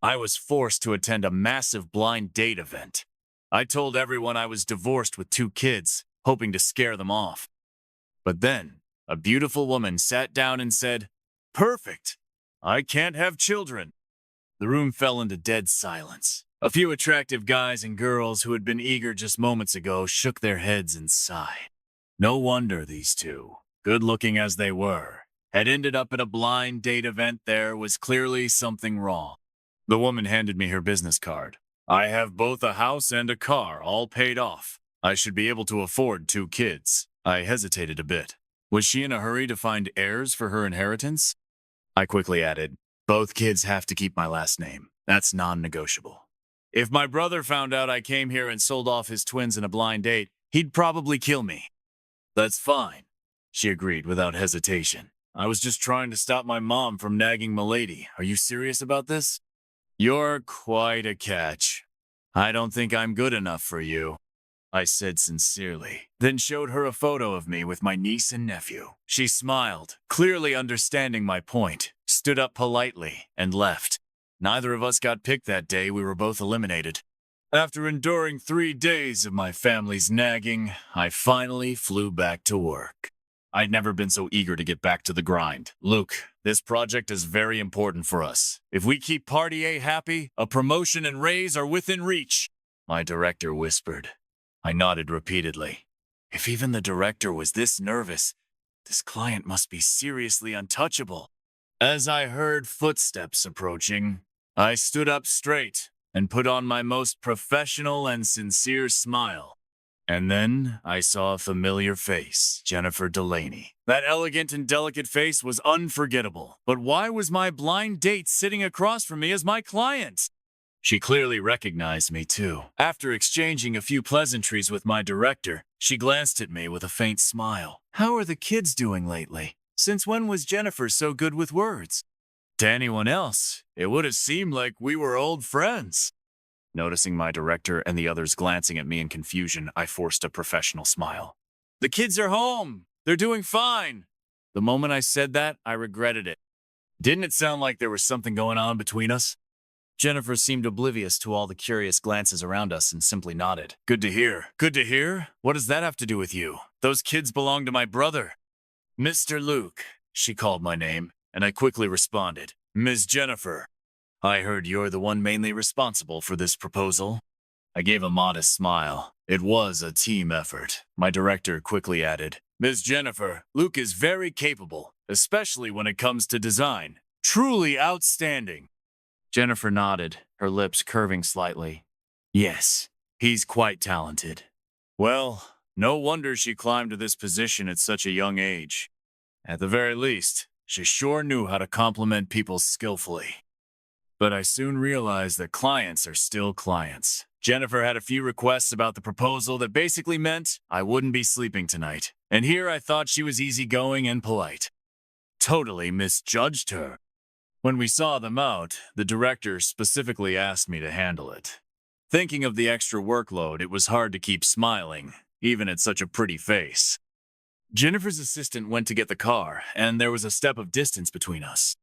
I was forced to attend a massive blind date event. I told everyone I was divorced with 2 kids, hoping to scare them off. But then, a beautiful woman sat down and said, "Perfect! I can't have children." The room fell into dead silence. A few attractive guys and girls who had been eager just moments ago shook their heads and sighed. No wonder these two, good-looking as they were, had ended up at a blind date event. There was clearly something wrong. The woman handed me her business card. "I have both a house and a car, all paid off. I should be able to afford 2 kids." I hesitated a bit. Was she in a hurry to find heirs for her inheritance? I quickly added, "Both kids have to keep my last name. That's non-negotiable. If my brother found out I came here and sold off his twins in a blind date, he'd probably kill me." "That's fine," she agreed without hesitation. "I was just trying to stop my mom from nagging Milady. Are you serious about this?" "You're quite a catch. I don't think I'm good enough for you," I said sincerely, then showed her a photo of me with my niece and nephew. She smiled, clearly understanding my point, stood up politely, and left. Neither of us got picked that day. We were both eliminated. After enduring 3 days of my family's nagging, I finally flew back to work. I'd never been so eager to get back to the grind. "Luke, this project is very important for us. If we keep Party A happy, a promotion and raise are within reach," my director whispered. I nodded repeatedly. If even the director was this nervous, this client must be seriously untouchable. As I heard footsteps approaching, I stood up straight and put on my most professional and sincere smile. And then I saw a familiar face, Jennifer Delaney. That elegant and delicate face was unforgettable. But why was my blind date sitting across from me as my client? She clearly recognized me, too. After exchanging a few pleasantries with my director, she glanced at me with a faint smile. "How are the kids doing lately? Since when was Jennifer so good with words?" To anyone else, it would have seemed like we were old friends. Noticing my director and the others glancing at me in confusion, I forced a professional smile. "The kids are home. They're doing fine." The moment I said that, I regretted it. Didn't it sound like there was something going on between us? Jennifer seemed oblivious to all the curious glances around us and simply nodded. "Good to hear. Good to hear? What does that have to do with you? Those kids belong to my brother." "Mr. Luke," she called my name, and I quickly responded, "Ms. Jennifer. I heard you're the one mainly responsible for this proposal." I gave a modest smile. "It was a team effort." My director quickly added, "Ms. Jennifer, Luke is very capable, especially when it comes to design. Truly outstanding." Jennifer nodded, her lips curving slightly. "Yes, he's quite talented." Well, no wonder she climbed to this position at such a young age. At the very least, she sure knew how to compliment people skillfully. But I soon realized that clients are still clients. Jennifer had a few requests about the proposal that basically meant I wouldn't be sleeping tonight. And here I thought she was easygoing and polite. Totally misjudged her. When we saw them out, the director specifically asked me to handle it. Thinking of the extra workload, it was hard to keep smiling, even at such a pretty face. Jennifer's assistant went to get the car, and there was a step of distance between us.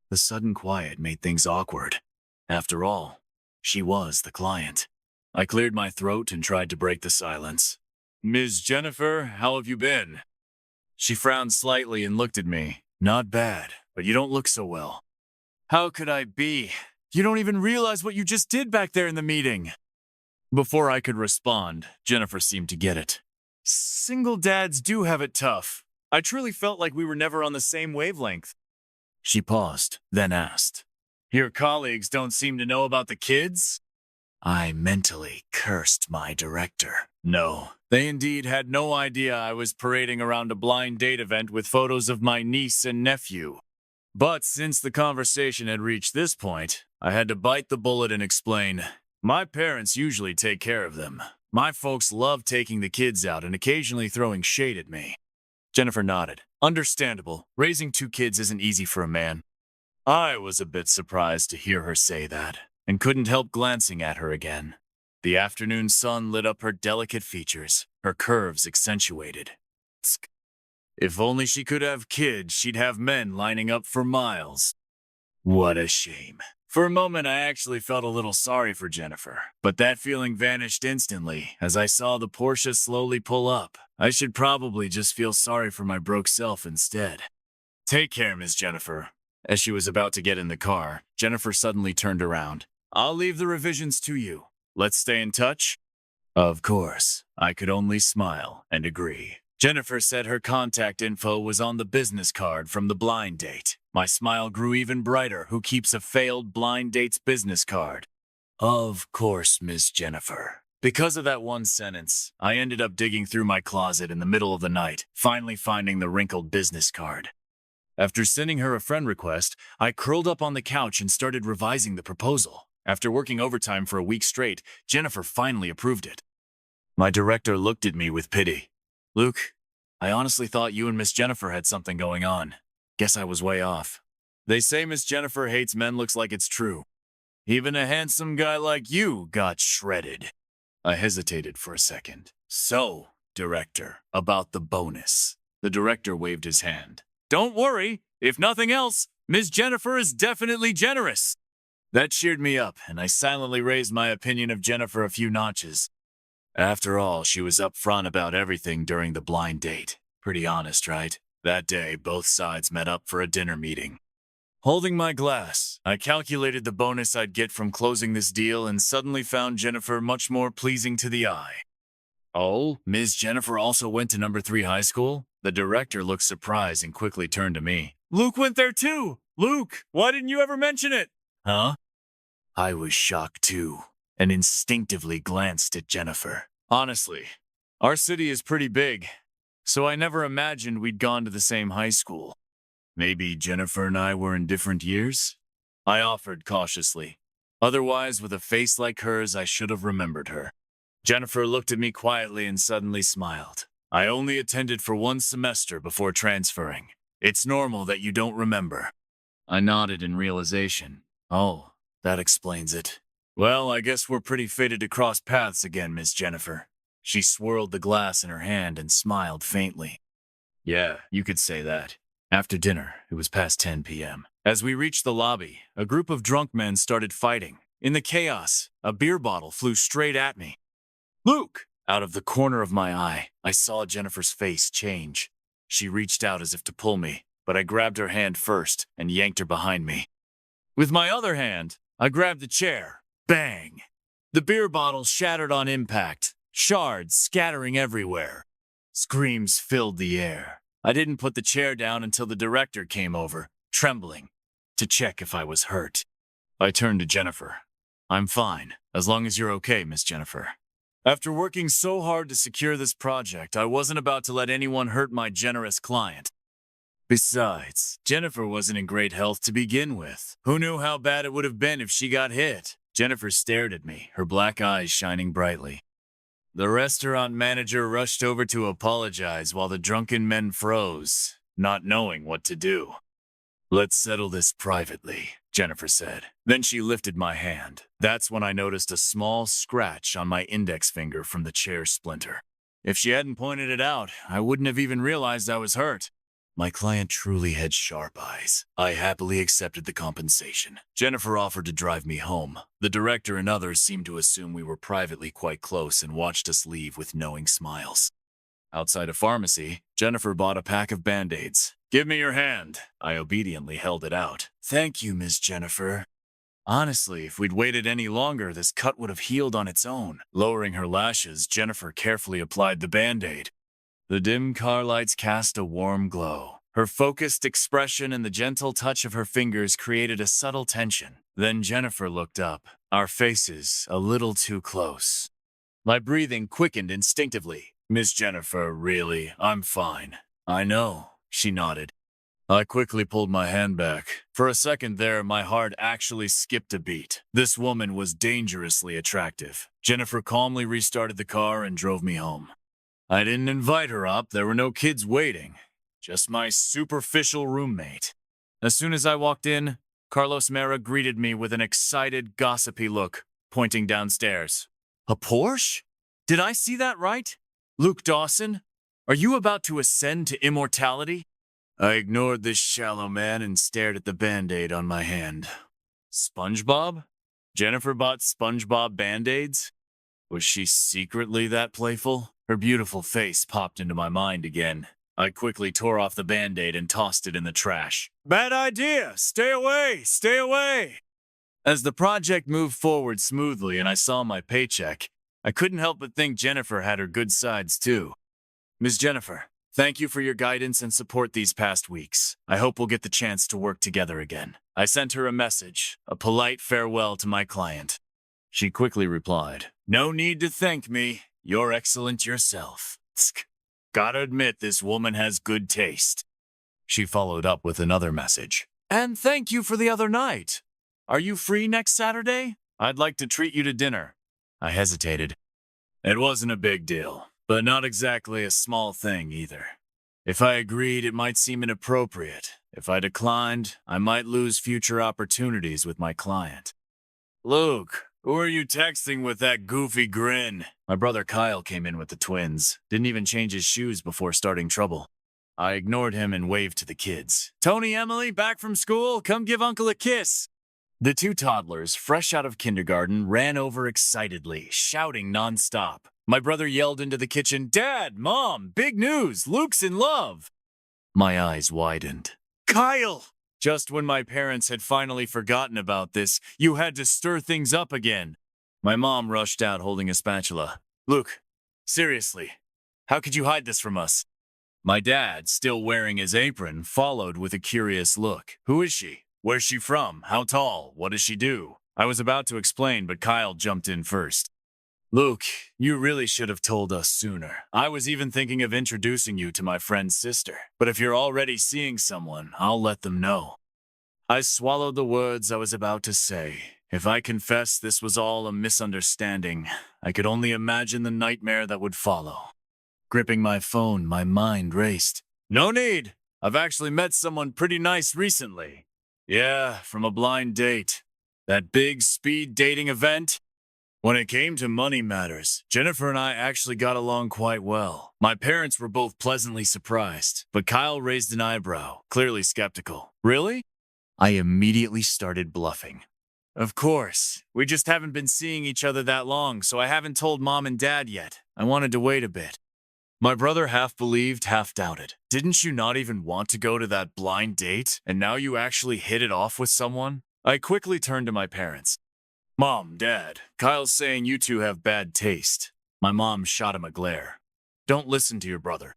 The sudden quiet made things awkward. After all, she was the client. I cleared my throat and tried to break the silence. "Ms. Jennifer, how have you been?" She frowned slightly and looked at me. "Not bad, but you don't look so well." "How could I be? You don't even realize what you just did back there in the meeting." Before I could respond, Jennifer seemed to get it. "Single dads do have it tough. I truly felt like we were never on the same wavelength." She paused, then asked, "Your colleagues don't seem to know about the kids?" I mentally cursed my director. No, they indeed had no idea I was parading around a blind date event with photos of my niece and nephew. But since the conversation had reached this point, I had to bite the bullet and explain, "My parents usually take care of them. My folks love taking the kids out and occasionally throwing shade at me." Jennifer nodded. Understandable. Raising 2 kids isn't easy for a man. I was a bit surprised to hear her say that, and couldn't help glancing at her again. The afternoon sun lit up her delicate features, her curves accentuated. Tsk. If only she could have kids, she'd have men lining up for miles. What a shame. For a moment, I actually felt a little sorry for Jennifer, but that feeling vanished instantly as I saw the Porsche slowly pull up. I should probably just feel sorry for my broke self instead. Take care, Miss Jennifer. As she was about to get in the car, Jennifer suddenly turned around. I'll leave the revisions to you. Let's stay in touch? Of course. I could only smile and agree. Jennifer said her contact info was on the business card from the blind date. My smile grew even brighter. Who keeps a failed blind date's business card? Of course, Miss Jennifer. Because of that one sentence, I ended up digging through my closet in the middle of the night, finally finding the wrinkled business card. After sending her a friend request, I curled up on the couch and started revising the proposal. After working overtime for a week straight, Jennifer finally approved it. My director looked at me with pity. Luke, I honestly thought you and Miss Jennifer had something going on. Guess I was way off. They say Miss Jennifer hates men looks like it's true. Even a handsome guy like you got shredded. I hesitated for a second. So, director, about the bonus. The director waved his hand. Don't worry. If nothing else, Miss Jennifer is definitely generous. That cheered me up, and I silently raised my opinion of Jennifer a few notches. After all, she was upfront about everything during the blind date. Pretty honest, right? That day, both sides met up for a dinner meeting. Holding my glass, I calculated the bonus I'd get from closing this deal and suddenly found Jennifer much more pleasing to the eye. Oh, Ms. Jennifer also went to number 3 high school? The director looked surprised and quickly turned to me. Luke went there too! Luke, why didn't you ever mention it? Huh? I was shocked too, and instinctively glanced at Jennifer. Honestly, our city is pretty big, so I never imagined we'd gone to the same high school. Maybe Jennifer and I were in different years? I offered cautiously. Otherwise, with a face like hers, I should have remembered her. Jennifer looked at me quietly and suddenly smiled. I only attended for 1 semester before transferring. It's normal that you don't remember. I nodded in realization. Oh, that explains it. Well, I guess we're pretty fated to cross paths again, Miss Jennifer. She swirled the glass in her hand and smiled faintly. Yeah, you could say that. After dinner, it was past 10 p.m. As we reached the lobby, a group of drunk men started fighting. In the chaos, a beer bottle flew straight at me. Luke! Out of the corner of my eye, I saw Jennifer's face change. She reached out as if to pull me, but I grabbed her hand first and yanked her behind me. With my other hand, I grabbed the chair. Bang! The beer bottle shattered on impact, shards scattering everywhere. Screams filled the air. I didn't put the chair down until the director came over, trembling, to check if I was hurt. I turned to Jennifer. I'm fine, as long as you're okay, Miss Jennifer. After working so hard to secure this project, I wasn't about to let anyone hurt my generous client. Besides, Jennifer wasn't in great health to begin with. Who knew how bad it would have been if she got hit? Jennifer stared at me, her black eyes shining brightly. The restaurant manager rushed over to apologize while the drunken men froze, not knowing what to do. Let's settle this privately, Jennifer said. Then she lifted my hand. That's when I noticed a small scratch on my index finger from the chair splinter. If she hadn't pointed it out, I wouldn't have even realized I was hurt. My client truly had sharp eyes. I happily accepted the compensation. Jennifer offered to drive me home. The director and others seemed to assume we were privately quite close and watched us leave with knowing smiles. Outside a pharmacy, Jennifer bought a pack of Band-Aids. Give me your hand. I obediently held it out. Thank you, Miss Jennifer. Honestly, if we'd waited any longer, this cut would have healed on its own. Lowering her lashes, Jennifer carefully applied the Band-Aid. The dim car lights cast a warm glow. Her focused expression and the gentle touch of her fingers created a subtle tension. Then Jennifer looked up, our faces a little too close. My breathing quickened instinctively. Miss Jennifer, really, I'm fine. I know, she nodded. I quickly pulled my hand back. For a second there, my heart actually skipped a beat. This woman was dangerously attractive. Jennifer calmly restarted the car and drove me home. I didn't invite her up, there were no kids waiting. Just my superficial roommate. As soon as I walked in, Carlos Mera greeted me with an excited, gossipy look, pointing downstairs. A Porsche? Did I see that right? Luke Dawson? Are you about to ascend to immortality? I ignored this shallow man and stared at the Band-Aid on my hand. SpongeBob? Jennifer bought SpongeBob Band-Aids? Was she secretly that playful? Her beautiful face popped into my mind again. I quickly tore off the Band-Aid and tossed it in the trash. Bad idea! Stay away! Stay away! As the project moved forward smoothly and I saw my paycheck, I couldn't help but think Jennifer had her good sides too. Ms. Jennifer, thank you for your guidance and support these past weeks. I hope we'll get the chance to work together again. I sent her a message, a polite farewell to my client. She quickly replied, No need to thank me. You're excellent yourself. Tsk. Gotta admit, this woman has good taste. She followed up with another message. And thank you for the other night. Are you free next Saturday? I'd like to treat you to dinner. I hesitated. It wasn't a big deal, but not exactly a small thing either. If I agreed, it might seem inappropriate. If I declined, I might lose future opportunities with my client. Luke, who are you texting with that goofy grin? My brother Kyle came in with the twins. Didn't even change his shoes before starting trouble. I ignored him and waved to the kids. Tony, Emily, back from school? Come give Uncle a kiss. The two toddlers, fresh out of kindergarten, ran over excitedly, shouting nonstop. My brother yelled into the kitchen, Dad, Mom, big news, Luke's in love. My eyes widened. Kyle! Just when my parents had finally forgotten about this, you had to stir things up again. My mom rushed out holding a spatula. Luke, seriously, how could you hide this from us? My dad, still wearing his apron, followed with a curious look. Who is she? Where's she from? How tall? What does she do? I was about to explain, but Kyle jumped in first. Luke, you really should have told us sooner. I was even thinking of introducing you to my friend's sister. But if you're already seeing someone, I'll let them know. I swallowed the words I was about to say. If I confessed this was all a misunderstanding, I could only imagine the nightmare that would follow. Gripping my phone, my mind raced. No need! I've actually met someone pretty nice recently. Yeah, from a blind date. That big speed dating event? When it came to money matters, Jennifer and I actually got along quite well. My parents were both pleasantly surprised, but Kyle raised an eyebrow, clearly skeptical. Really? I immediately started bluffing. Of course. We just haven't been seeing each other that long, so I haven't told Mom and Dad yet. I wanted to wait a bit. My brother half believed, half doubted. Didn't you not even want to go to that blind date, and now you actually hit it off with someone? I quickly turned to my parents. Mom, Dad, Kyle's saying you two have bad taste. My mom shot him a glare. Don't listen to your brother.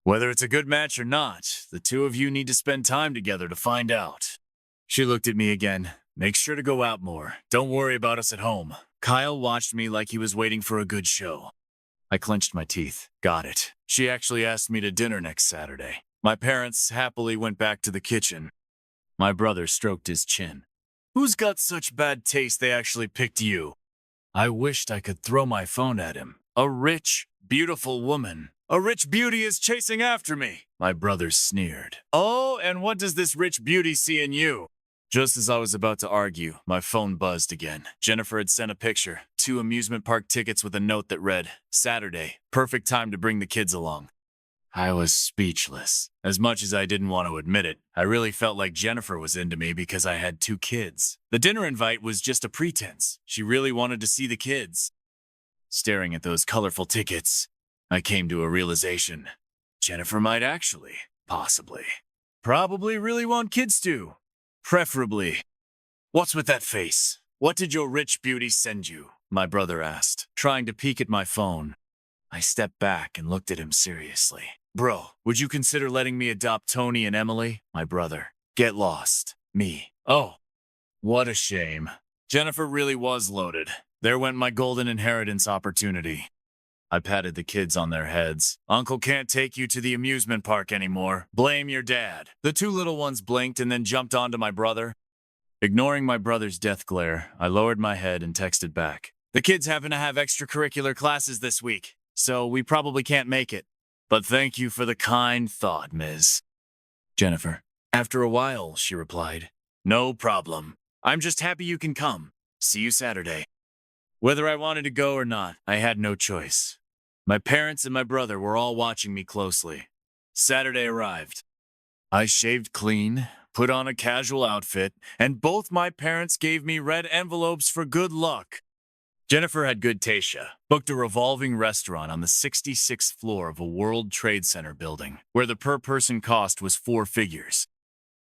Whether it's a good match or not, the two of you need to spend time together to find out. She looked at me again. Make sure to go out more. Don't worry about us at home. Kyle watched me like he was waiting for a good show. I clenched my teeth. Got it. She actually asked me to dinner next Saturday. My parents happily went back to the kitchen. My brother stroked his chin. Who's got such bad taste they actually picked you? I wished I could throw my phone at him. A rich, beautiful woman. A rich beauty is chasing after me. My brother sneered. Oh, and what does this rich beauty see in you? Just as I was about to argue, my phone buzzed again. Jennifer had sent a picture. 2 amusement park tickets with a note that read, Saturday, perfect time to bring the kids along. I was speechless. As much as I didn't want to admit it, I really felt like Jennifer was into me because I had 2 kids. The dinner invite was just a pretense. She really wanted to see the kids. Staring at those colorful tickets, I came to a realization. Jennifer might actually, possibly, probably really want kids too. Preferably. What's with that face? What did your rich beauty send you? My brother asked, trying to peek at my phone. I stepped back and looked at him seriously. Bro, would you consider letting me adopt Tony and Emily? My brother. Get lost. Me. Oh, what a shame. Jennifer really was loaded. There went my golden inheritance opportunity. I patted the kids on their heads. Uncle can't take you to the amusement park anymore. Blame your dad. The 2 little ones blinked and then jumped onto my brother. Ignoring my brother's death glare, I lowered my head and texted back. The kids happen to have extracurricular classes this week, so we probably can't make it. But thank you for the kind thought, Ms. Jennifer. After a while, she replied. No problem. I'm just happy you can come. See you Saturday. Whether I wanted to go or not, I had no choice. My parents and my brother were all watching me closely. Saturday arrived. I shaved clean, put on a casual outfit, and both my parents gave me red envelopes for good luck. Jennifer had good Tasha, booked a revolving restaurant on the 66th floor of a World Trade Center building, where the per-person cost was 4 figures.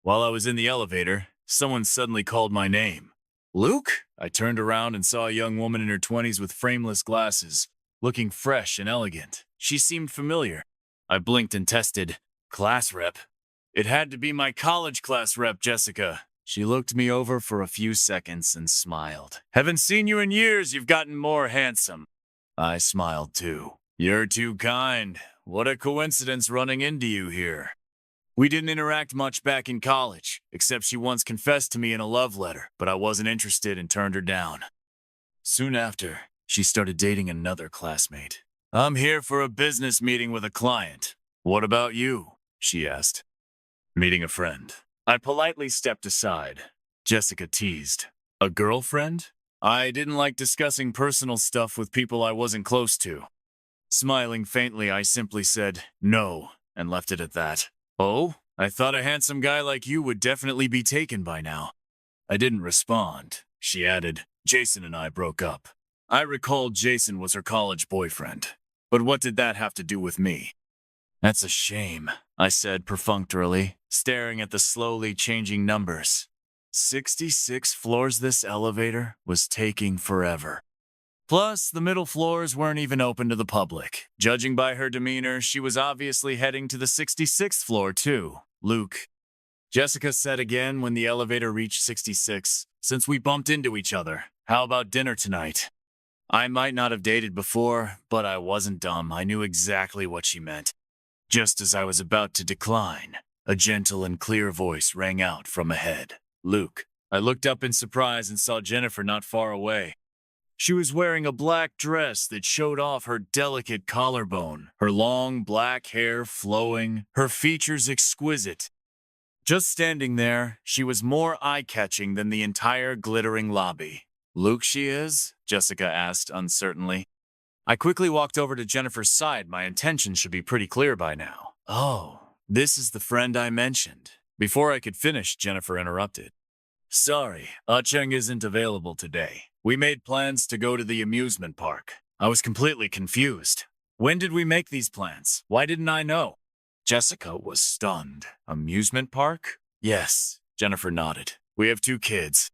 While I was in the elevator, someone suddenly called my name. Luke? I turned around and saw a young woman in her 20s with frameless glasses, looking fresh and elegant. She seemed familiar. I blinked and tested. Class rep. It had to be my college class rep, Jessica. She looked me over for a few seconds and smiled. Haven't seen you in years, you've gotten more handsome. I smiled too. You're too kind. What a coincidence running into you here. We didn't interact much back in college, except she once confessed to me in a love letter, but I wasn't interested and turned her down. Soon after, she started dating another classmate. I'm here for a business meeting with a client. What about you? She asked. Meeting a friend. I politely stepped aside. Jessica teased. A girlfriend? I didn't like discussing personal stuff with people I wasn't close to. Smiling faintly, I simply said, no, and left it at that. Oh? I thought a handsome guy like you would definitely be taken by now. I didn't respond. She added, Jason and I broke up. I recalled Jason was her college boyfriend. But what did that have to do with me? That's a shame, I said perfunctorily, staring at the slowly changing numbers. 66 floors this elevator was taking forever. Plus, the middle floors weren't even open to the public. Judging by her demeanor, she was obviously heading to the 66th floor too. Luke. Jessica said again when the elevator reached 66, since we bumped into each other, how about dinner tonight? I might not have dated before, but I wasn't dumb. I knew exactly what she meant. Just as I was about to decline, a gentle and clear voice rang out from ahead. Luke. I looked up in surprise and saw Jennifer not far away. She was wearing a black dress that showed off her delicate collarbone, her long black hair flowing, her features exquisite. Just standing there, she was more eye-catching than the entire glittering lobby. Luke she is? Jessica asked uncertainly. I quickly walked over to Jennifer's side. My intention should be pretty clear by now. Oh, this is the friend I mentioned. Before I could finish, Jennifer interrupted. Sorry, Ah-Cheng isn't available today. We made plans to go to the amusement park. I was completely confused. When did we make these plans? Why didn't I know? Jessica was stunned. Amusement park? Yes, Jennifer nodded. We have 2 kids.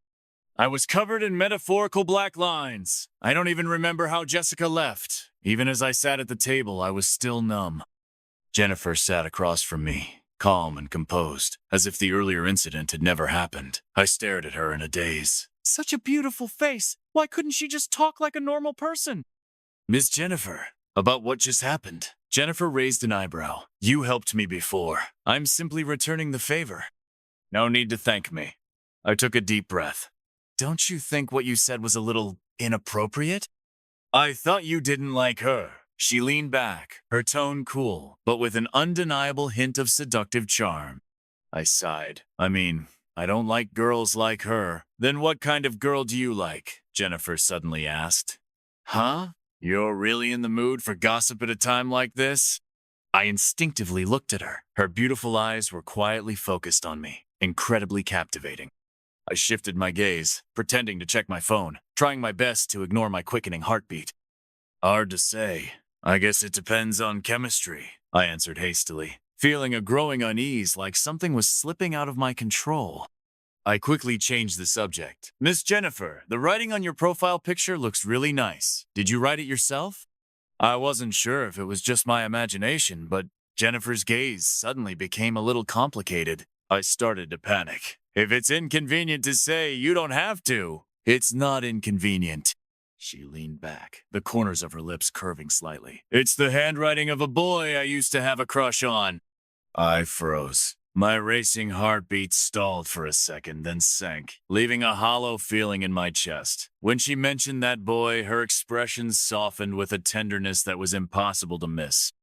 I was covered in metaphorical black lines. I don't even remember how Jessica left. Even as I sat at the table, I was still numb. Jennifer sat across from me, calm and composed, as if the earlier incident had never happened. I stared at her in a daze. Such a beautiful face. Why couldn't she just talk like a normal person? Miss Jennifer, about what just happened. Jennifer raised an eyebrow. You helped me before. I'm simply returning the favor. No need to thank me. I took a deep breath. Don't you think what you said was a little inappropriate? I thought you didn't like her. She leaned back, her tone cool, but with an undeniable hint of seductive charm. I sighed. I don't like girls like her. Then what kind of girl do you like? Jennifer suddenly asked. Huh? You're really in the mood for gossip at a time like this? I instinctively looked at her. Her beautiful eyes were quietly focused on me, incredibly captivating. I shifted my gaze, pretending to check my phone, trying my best to ignore my quickening heartbeat. Hard to say. I guess it depends on chemistry, I answered hastily, feeling a growing unease like something was slipping out of my control. I quickly changed the subject. Miss Jennifer, the writing on your profile picture looks really nice. Did you write it yourself? I wasn't sure if it was just my imagination, but Jennifer's gaze suddenly became a little complicated. I started to panic. If it's inconvenient to say, you don't have to. It's not inconvenient. She leaned back, the corners of her lips curving slightly. It's the handwriting of a boy I used to have a crush on. I froze. My racing heartbeat stalled for a second, then sank, leaving a hollow feeling in my chest. When she mentioned that boy, her expression softened with a tenderness that was impossible to miss.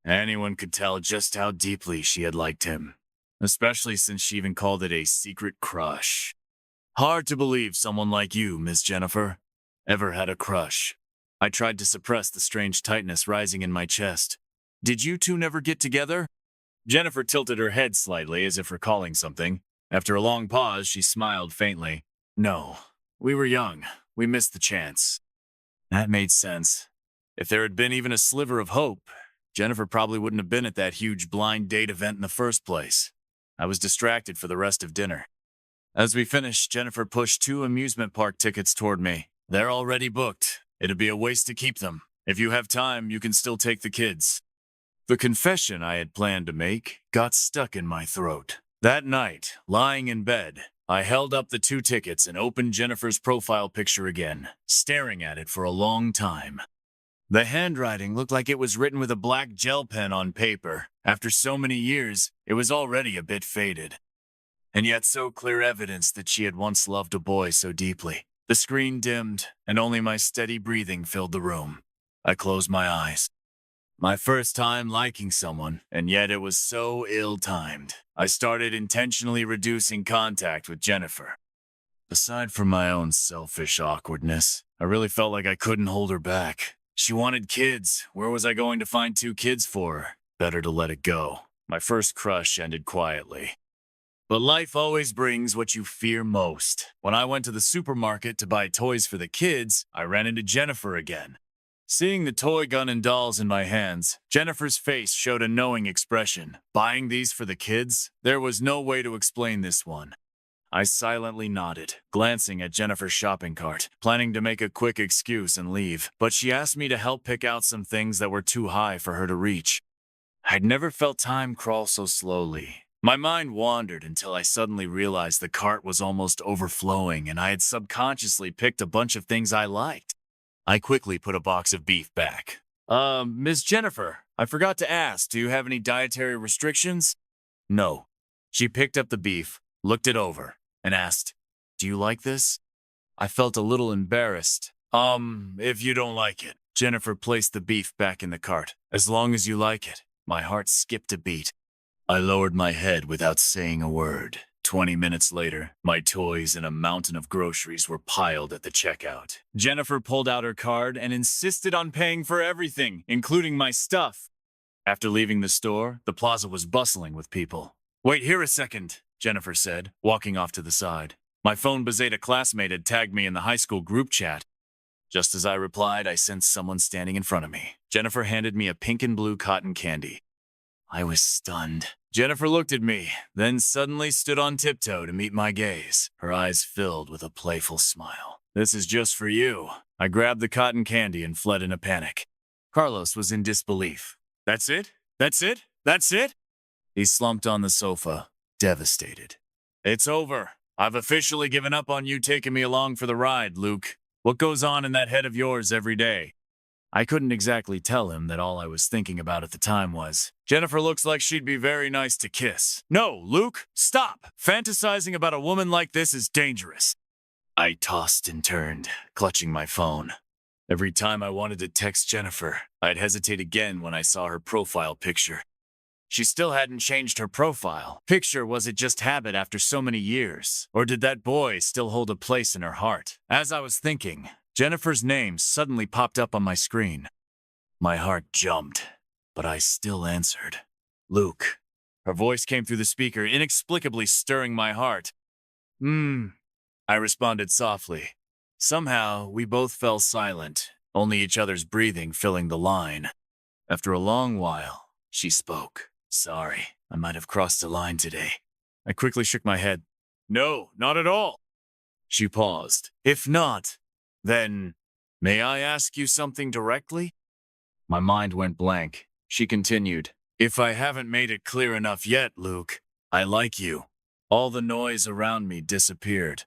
Anyone could tell just how deeply she had liked him, especially since she even called it a secret crush. Hard to believe someone like you, Miss Jennifer, ever had a crush. I tried to suppress the strange tightness rising in my chest. Did you two never get together? Jennifer tilted her head slightly as if recalling something. After a long pause, she smiled faintly. No, we were young. We missed the chance. That made sense. If there had been even a sliver of hope, Jennifer probably wouldn't have been at that huge blind date event in the first place. I was distracted for the rest of dinner. As we finished, Jennifer pushed 2 amusement park tickets toward me. They're already booked. It'd be a waste to keep them. If you have time, you can still take the kids. The confession I had planned to make got stuck in my throat. That night, lying in bed, I held up the 2 tickets and opened Jennifer's profile picture again, staring at it for a long time. The handwriting looked like it was written with a black gel pen on paper. After so many years, it was already a bit faded. And yet so clear evidence that she had once loved a boy so deeply. The screen dimmed, and only my steady breathing filled the room. I closed my eyes. My first time liking someone, and yet it was so ill-timed. I started intentionally reducing contact with Jennifer. Aside from my own selfish awkwardness, I really felt like I couldn't hold her back. She wanted kids. Where was I going to find 2 kids for her? Better to let it go. My first crush ended quietly. But life always brings what you fear most. When I went to the supermarket to buy toys for the kids, I ran into Jennifer again. Seeing the toy gun and dolls in my hands, Jennifer's face showed a knowing expression. Buying these for the kids? There was no way to explain this one. I silently nodded, glancing at Jennifer's shopping cart, planning to make a quick excuse and leave, but she asked me to help pick out some things that were too high for her to reach. I'd never felt time crawl so slowly. My mind wandered until I suddenly realized the cart was almost overflowing and I had subconsciously picked a bunch of things I liked. I quickly put a box of beef back. Miss Jennifer, I forgot to ask, do you have any dietary restrictions? No. She picked up the beef, looked it over, and asked, do you like this? I felt a little embarrassed. If you don't like it. Jennifer placed the beef back in the cart. As long as you like it. My heart skipped a beat. I lowered my head without saying a word. 20 minutes later, my toys and a mountain of groceries were piled at the checkout. Jennifer pulled out her card and insisted on paying for everything, including my stuff. After leaving the store, the plaza was bustling with people. Wait here a second, Jennifer said, walking off to the side. My phone buzzed. A classmate had tagged me in the high school group chat. Just as I replied, I sensed someone standing in front of me. Jennifer handed me a pink and blue cotton candy. I was stunned. Jennifer looked at me, then suddenly stood on tiptoe to meet my gaze, her eyes filled with a playful smile. This is just for you. I grabbed the cotton candy and fled in a panic. Carlos was in disbelief. That's it? That's it? That's it? He slumped on the sofa, devastated. It's over. I've officially given up on you taking me along for the ride, Luke. What goes on in that head of yours every day? I couldn't exactly tell him that all I was thinking about at the time was, Jennifer looks like she'd be very nice to kiss. No, Luke, stop! Fantasizing about a woman like this is dangerous. I tossed and turned, clutching my phone. Every time I wanted to text Jennifer, I'd hesitate again when I saw her profile picture. She still hadn't changed her profile. Picture, was it just habit after so many years? Or did that boy still hold a place in her heart? As I was thinking, Jennifer's name suddenly popped up on my screen. My heart jumped, but I still answered. Luke. Her voice came through the speaker, inexplicably stirring my heart. I responded softly. Somehow, we both fell silent, only each other's breathing filling the line. After a long while, she spoke. Sorry, I might have crossed a line today. I quickly shook my head. No, not at all. She paused. If not, then, may I ask you something directly? My mind went blank. She continued, if I haven't made it clear enough yet, Luke, I like you. All the noise around me disappeared.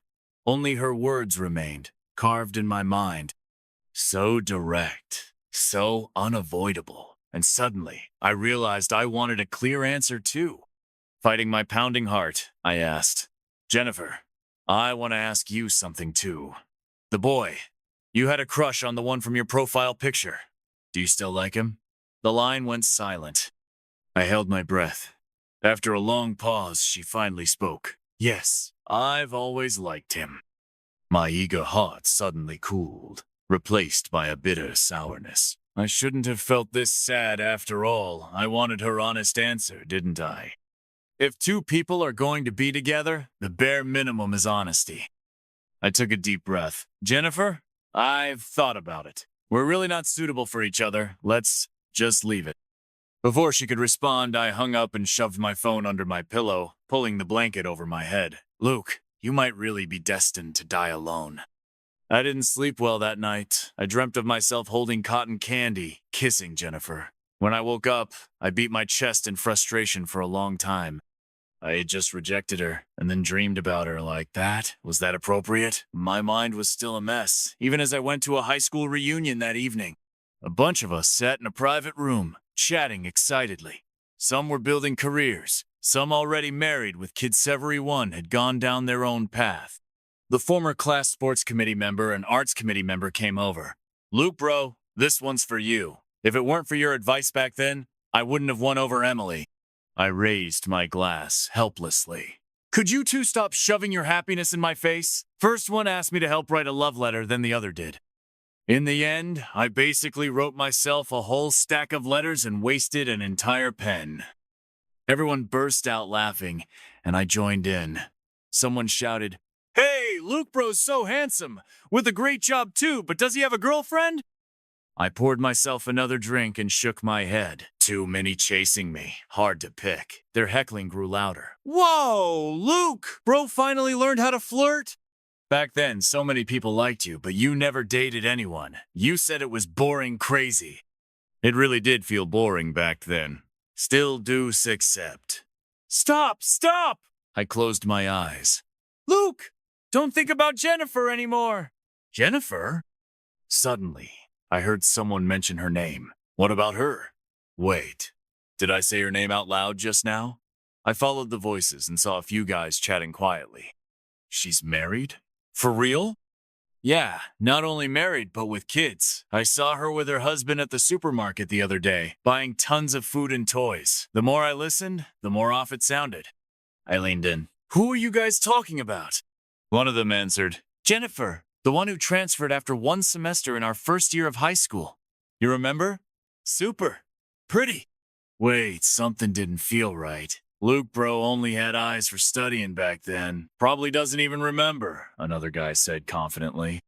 Only her words remained, carved in my mind. So direct, so unavoidable. And suddenly, I realized I wanted a clear answer too. Fighting my pounding heart, I asked, Jennifer, I want to ask you something too. The boy, you had a crush on the one from your profile picture. Do you still like him? The line went silent. I held my breath. After a long pause, she finally spoke. Yes, I've always liked him. My eager heart suddenly cooled, replaced by a bitter sourness. I shouldn't have felt this sad after all. I wanted her honest answer, didn't I? If two people are going to be together, the bare minimum is honesty. I took a deep breath. Jennifer, I've thought about it. We're really not suitable for each other. Let's just leave it. Before she could respond, I hung up and shoved my phone under my pillow, pulling the blanket over my head. Luke, you might really be destined to die alone. I didn't sleep well that night. I dreamt of myself holding cotton candy, kissing Jennifer. When I woke up, I beat my chest in frustration for a long time. I had just rejected her, and then dreamed about her like that. Was that appropriate? My mind was still a mess, even as I went to a high school reunion that evening. A bunch of us sat in a private room, chatting excitedly. Some were building careers. Some already married with kids. Everyone had gone down their own path. The former class sports committee member and arts committee member came over. Luke, bro, this one's for you. If it weren't for your advice back then, I wouldn't have won over Emily. I raised my glass helplessly. Could you two stop shoving your happiness in my face? First one asked me to help write a love letter, then the other did. In the end, I basically wrote myself a whole stack of letters and wasted an entire pen. Everyone burst out laughing, and I joined in. Someone shouted, "Hey, Luke bro's so handsome, with a great job too, but does he have a girlfriend?" I poured myself another drink and shook my head. Too many chasing me, hard to pick. Their heckling grew louder. Whoa, Luke, bro finally learned how to flirt? Back then, so many people liked you, but you never dated anyone. You said it was boring crazy. It really did feel boring back then. Still do accept. Stop! I closed my eyes. Luke, don't think about Jennifer anymore. Jennifer? Suddenly, I heard someone mention her name. What about her? Wait, did I say her name out loud just now? I followed the voices and saw a few guys chatting quietly. She's married? For real? Yeah, not only married, but with kids. I saw her with her husband at the supermarket the other day, buying tons of food and toys. The more I listened, the more off it sounded. I leaned in. Who are you guys talking about? One of them answered, Jennifer, the one who transferred after one semester in our first year of high school. You remember? Super. Pretty. Wait, something didn't feel right. Luke bro only had eyes for studying back then. Probably doesn't even remember, another guy said confidently.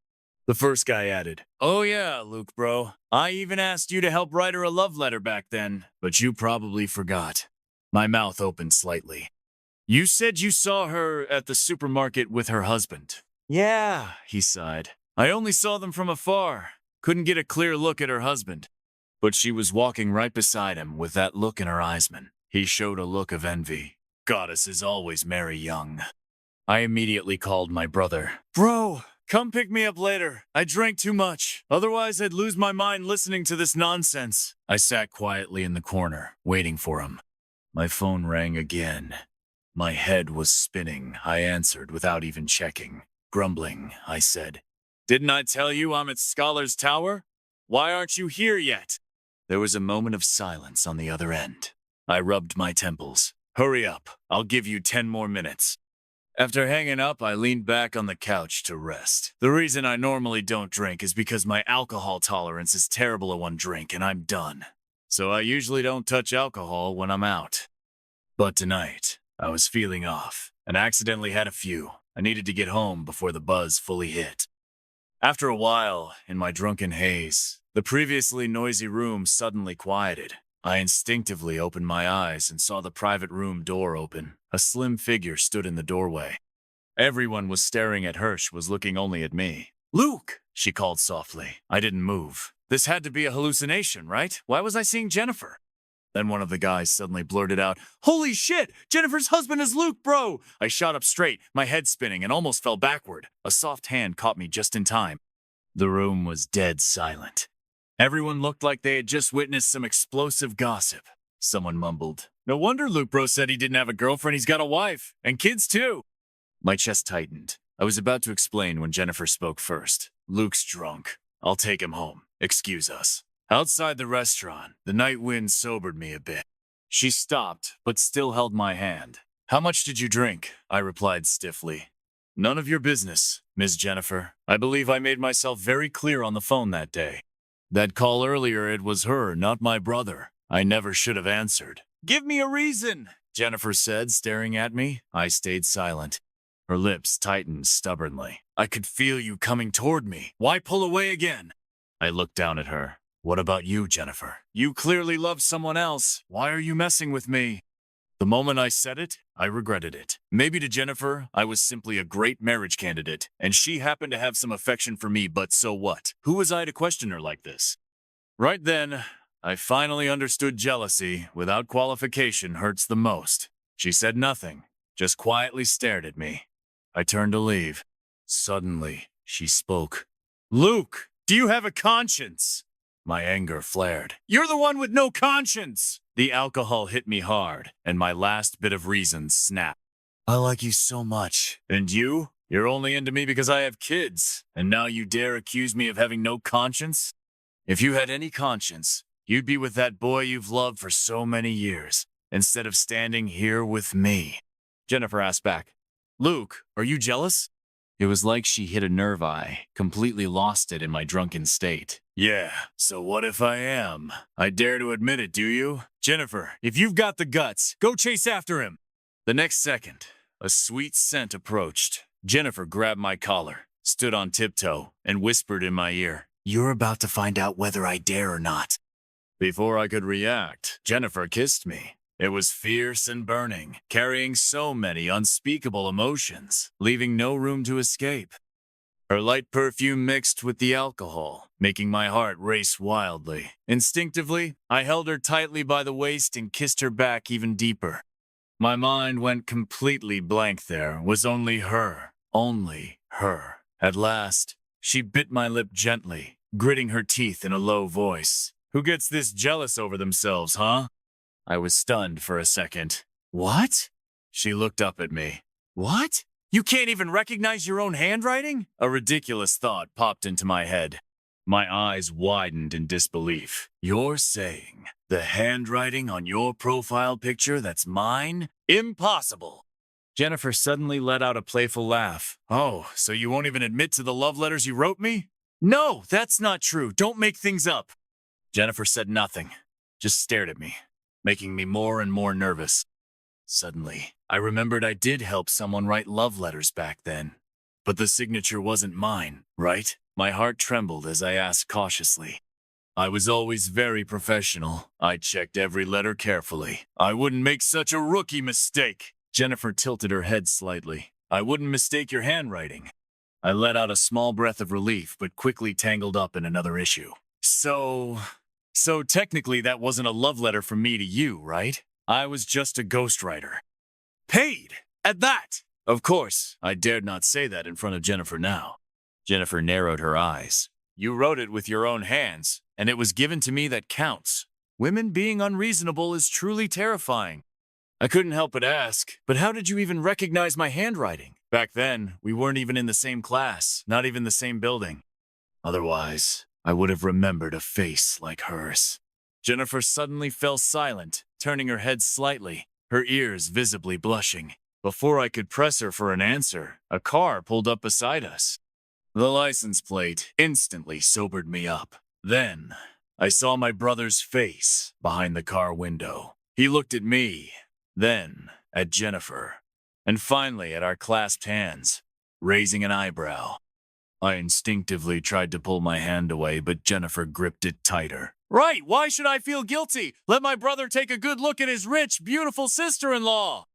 The first guy added, Oh yeah, Luke bro. I even asked you to help write her a love letter back then, but you probably forgot. My mouth opened slightly. You said you saw her at the supermarket with her husband. Yeah, he sighed. I only saw them from afar. Couldn't get a clear look at her husband. But she was walking right beside him with that look in her eyes. He showed a look of envy. Goddesses always marry young. I immediately called my brother. Bro, come pick me up later. I drank too much. Otherwise, I'd lose my mind listening to this nonsense. I sat quietly in the corner, waiting for him. My phone rang again. My head was spinning. I answered without even checking. Grumbling, I said, Didn't I tell you I'm at Scholar's Tower? Why aren't you here yet? There was a moment of silence on the other end. I rubbed my temples. Hurry up. I'll give you 10 more minutes. After hanging up, I leaned back on the couch to rest. The reason I normally don't drink is because my alcohol tolerance is terrible at one drink and I'm done. So I usually don't touch alcohol when I'm out. But tonight, I was feeling off and accidentally had a few. I needed to get home before the buzz fully hit. After a while, in my drunken haze, the previously noisy room suddenly quieted. I instinctively opened my eyes and saw the private room door open. A slim figure stood in the doorway. Everyone was staring at Hirsch, was looking only at me. Luke, she called softly. I didn't move. This had to be a hallucination, right? Why was I seeing Jennifer? Then one of the guys suddenly blurted out, Holy shit! Jennifer's husband is Luke, bro! I shot up straight, my head spinning, and almost fell backward. A soft hand caught me just in time. The room was dead silent. Everyone looked like they had just witnessed some explosive gossip. Someone mumbled, No wonder Luke bro said he didn't have a girlfriend, he's got a wife. And kids too. My chest tightened. I was about to explain when Jennifer spoke first. Luke's drunk. I'll take him home. Excuse us. Outside the restaurant, the night wind sobered me a bit. She stopped, but still held my hand. How much did you drink? I replied stiffly. None of your business, Miss Jennifer. I believe I made myself very clear on the phone that day. That call earlier, it was her, not my brother. I never should have answered. Give me a reason. Jennifer said, staring at me. I stayed silent. Her lips tightened stubbornly. I could feel you coming toward me. Why pull away again? I looked down at her. What about you, Jennifer? You clearly love someone else. Why are you messing with me? The moment I said it, I regretted it. Maybe to Jennifer, I was simply a great marriage candidate, and she happened to have some affection for me, but so what? Who was I to question her like this? Right then, I finally understood jealousy without qualification hurts the most. She said nothing, just quietly stared at me. I turned to leave. Suddenly, she spoke. Luke, do you have a conscience? My anger flared. You're the one with no conscience! The alcohol hit me hard, and my last bit of reason snapped. I like you so much. And you? You're only into me because I have kids, and now you dare accuse me of having no conscience? If you had any conscience, you'd be with that boy you've loved for so many years, instead of standing here with me. Jennifer asked back, Luke, are you jealous? It was like she hit a nerve I completely lost it in my drunken state. Yeah, so what if I am? I dare to admit it, do you? Jennifer, if you've got the guts, go chase after him. The next second, a sweet scent approached. Jennifer grabbed my collar, stood on tiptoe, and whispered in my ear, You're about to find out whether I dare or not. Before I could react, Jennifer kissed me. It was fierce and burning, carrying so many unspeakable emotions, leaving no room to escape. Her light perfume mixed with the alcohol, making my heart race wildly. Instinctively, I held her tightly by the waist and kissed her back even deeper. My mind went completely blank there, was only her. Only her. At last, she bit my lip gently, gritting her teeth in a low voice. Who gets this jealous over themselves, huh? I was stunned for a second. What? She looked up at me. What? You can't even recognize your own handwriting? A ridiculous thought popped into my head. My eyes widened in disbelief. You're saying the handwriting on your profile picture that's mine? Impossible. Jennifer suddenly let out a playful laugh. Oh, so you won't even admit to the love letters you wrote me? No, that's not true. Don't make things up. Jennifer said nothing, just stared at me, making me more and more nervous. Suddenly, I remembered I did help someone write love letters back then. But the signature wasn't mine, right? My heart trembled as I asked cautiously. I was always very professional. I checked every letter carefully. I wouldn't make such a rookie mistake. Jennifer tilted her head slightly. I wouldn't mistake your handwriting. I let out a small breath of relief, but quickly tangled up in another issue. So technically that wasn't a love letter from me to you, right? I was just a ghostwriter. Paid! At that! Of course, I dared not say that in front of Jennifer now. Jennifer narrowed her eyes. You wrote it with your own hands, and it was given to me that counts. Women being unreasonable is truly terrifying. I couldn't help but ask, but how did you even recognize my handwriting? Back then, we weren't even in the same class, not even the same building. Otherwise, I would have remembered a face like hers. Jennifer suddenly fell silent, turning her head slightly, her ears visibly blushing. Before I could press her for an answer, a car pulled up beside us. The license plate instantly sobered me up. Then, I saw my brother's face behind the car window. He looked at me, then at Jennifer, and finally at our clasped hands, raising an eyebrow. I instinctively tried to pull my hand away, but Jennifer gripped it tighter. Right, why should I feel guilty? Let my brother take a good look at his rich, beautiful sister-in-law.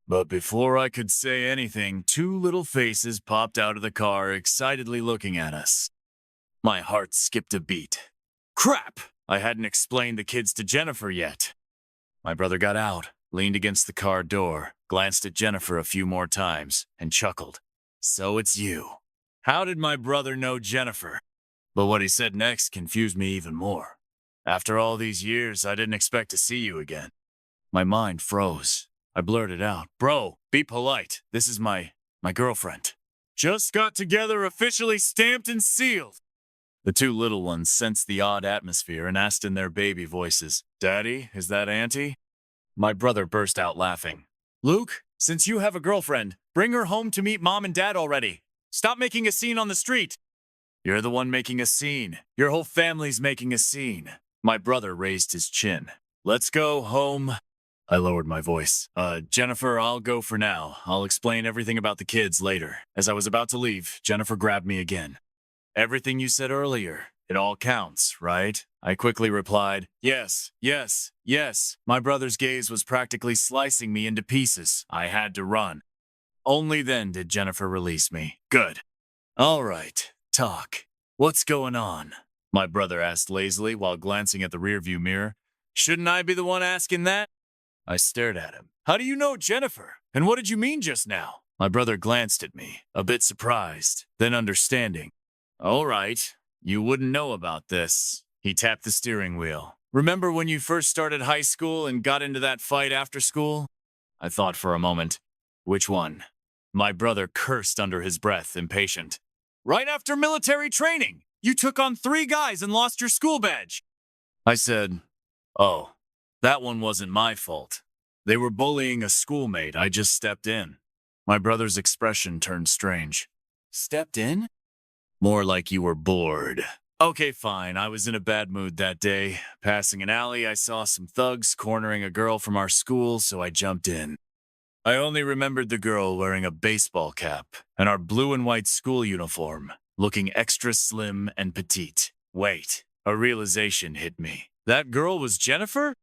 But before I could say anything, two little faces popped out of the car, excitedly looking at us. My heart skipped a beat. Crap! I hadn't explained the kids to Jennifer yet. My brother got out, leaned against the car door, glanced at Jennifer a few more times, and chuckled. So it's you. How did my brother know Jennifer? But what he said next confused me even more. After all these years, I didn't expect to see you again. My mind froze. I blurted out, Bro, be polite. This is my girlfriend. Just got together, officially stamped and sealed. The two little ones sensed the odd atmosphere and asked in their baby voices, Daddy, is that Auntie? My brother burst out laughing. Luke, since you have a girlfriend, bring her home to meet Mom and Dad already. Stop making a scene on the street. You're the one making a scene. Your whole family's making a scene. My brother raised his chin. Let's go home. I lowered my voice. Jennifer, I'll go for now. I'll explain everything about the kids later. As I was about to leave, Jennifer grabbed me again. Everything you said earlier, it all counts, right? I quickly replied, yes, yes, yes. My brother's gaze was practically slicing me into pieces. I had to run. Only then did Jennifer release me. Good. All right, talk. What's going on? My brother asked lazily while glancing at the rearview mirror. Shouldn't I be the one asking that? I stared at him. How do you know Jennifer? And what did you mean just now? My brother glanced at me, a bit surprised, then understanding. All right, you wouldn't know about this. He tapped the steering wheel. Remember when you first started high school and got into that fight after school? I thought for a moment. Which one? My brother cursed under his breath, impatient. Right after military training, you took on 3 guys and lost your school badge. I said, oh, that one wasn't my fault. They were bullying a schoolmate. I just stepped in. My brother's expression turned strange. Stepped in? More like you were bored. Okay, fine. I was in a bad mood that day. Passing an alley, I saw some thugs cornering a girl from our school, so I jumped in. I only remembered the girl wearing a baseball cap and our blue and white school uniform, looking extra slim and petite. Wait, a realization hit me. That girl was Jennifer?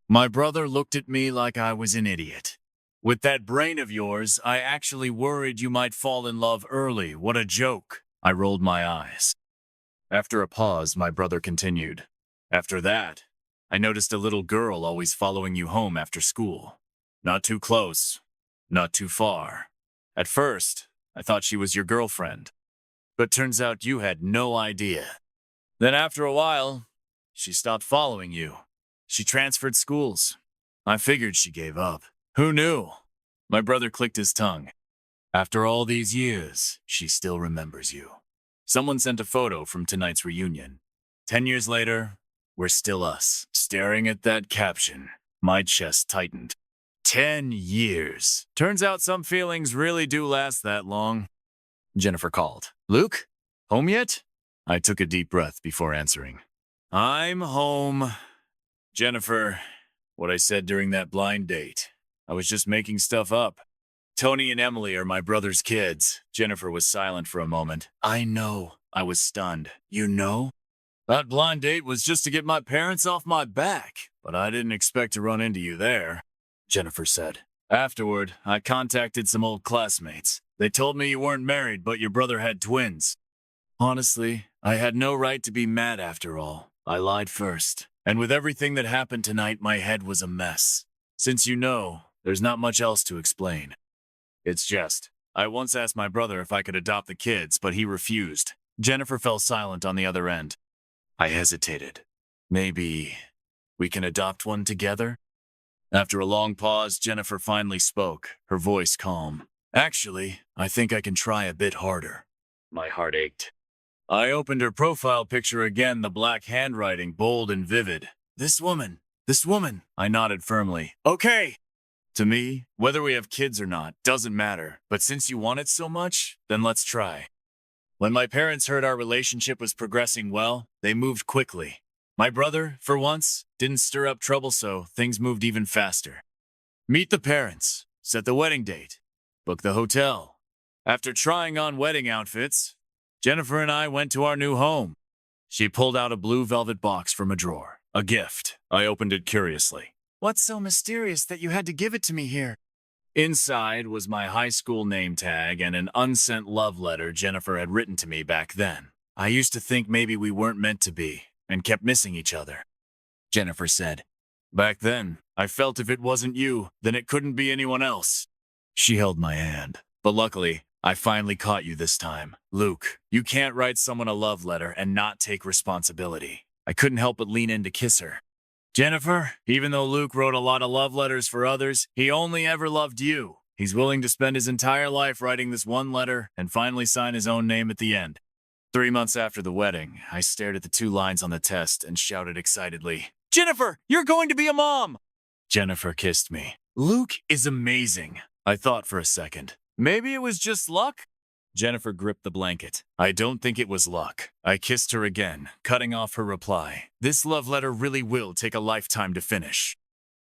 My brother looked at me like I was an idiot. With that brain of yours, I actually worried you might fall in love early. What a joke. I rolled my eyes. After a pause, my brother continued. After that, I noticed a little girl always following you home after school. Not too close, not too far. At first, I thought she was your girlfriend. But turns out you had no idea. Then after a while, she stopped following you. She transferred schools. I figured she gave up. Who knew? My brother clicked his tongue. After all these years, she still remembers you. Someone sent a photo from tonight's reunion. 10 years later, we're still us. Staring at that caption, my chest tightened. 10 years. Turns out some feelings really do last that long. Jennifer called. Luke? Home yet? I took a deep breath before answering. I'm home. Jennifer, what I said during that blind date. I was just making stuff up. Tony and Emily are my brother's kids. Jennifer was silent for a moment. I know. I was stunned. You know? That blind date was just to get my parents off my back, but I didn't expect to run into you there, Jennifer said. Afterward, I contacted some old classmates. They told me you weren't married, but your brother had twins. Honestly, I had no right to be mad after all. I lied first. And with everything that happened tonight, my head was a mess. Since you know, there's not much else to explain. It's just, I once asked my brother if I could adopt the kids, but he refused. Jennifer fell silent on the other end. I hesitated. Maybe we can adopt one together? After a long pause, Jennifer finally spoke, her voice calm. Actually, I think I can try a bit harder. My heart ached. I opened her profile picture again, the black handwriting bold and vivid. This woman. I nodded firmly. Okay. To me, whether we have kids or not doesn't matter, but since you want it so much, then let's try. When my parents heard our relationship was progressing well, they moved quickly. My brother, for once, didn't stir up trouble, so things moved even faster. Meet the parents, set the wedding date, book the hotel. After trying on wedding outfits, Jennifer and I went to our new home. She pulled out a blue velvet box from a drawer. A gift. I opened it curiously. What's so mysterious that you had to give it to me here? Inside was my high school name tag and an unsent love letter Jennifer had written to me back then. I used to think maybe we weren't meant to be and kept missing each other. Jennifer said, back then, I felt if it wasn't you, then it couldn't be anyone else. She held my hand, but luckily, I finally caught you this time. Luke, you can't write someone a love letter and not take responsibility. I couldn't help but lean in to kiss her. Jennifer, even though Luke wrote a lot of love letters for others, he only ever loved you. He's willing to spend his entire life writing this one letter and finally sign his own name at the end. 3 months after the wedding, I stared at the 2 lines on the test and shouted excitedly, Jennifer, you're going to be a mom! Jennifer kissed me. Luke is amazing. I thought for a second. Maybe it was just luck? Jennifer gripped the blanket. I don't think it was luck. I kissed her again, cutting off her reply. This love letter really will take a lifetime to finish.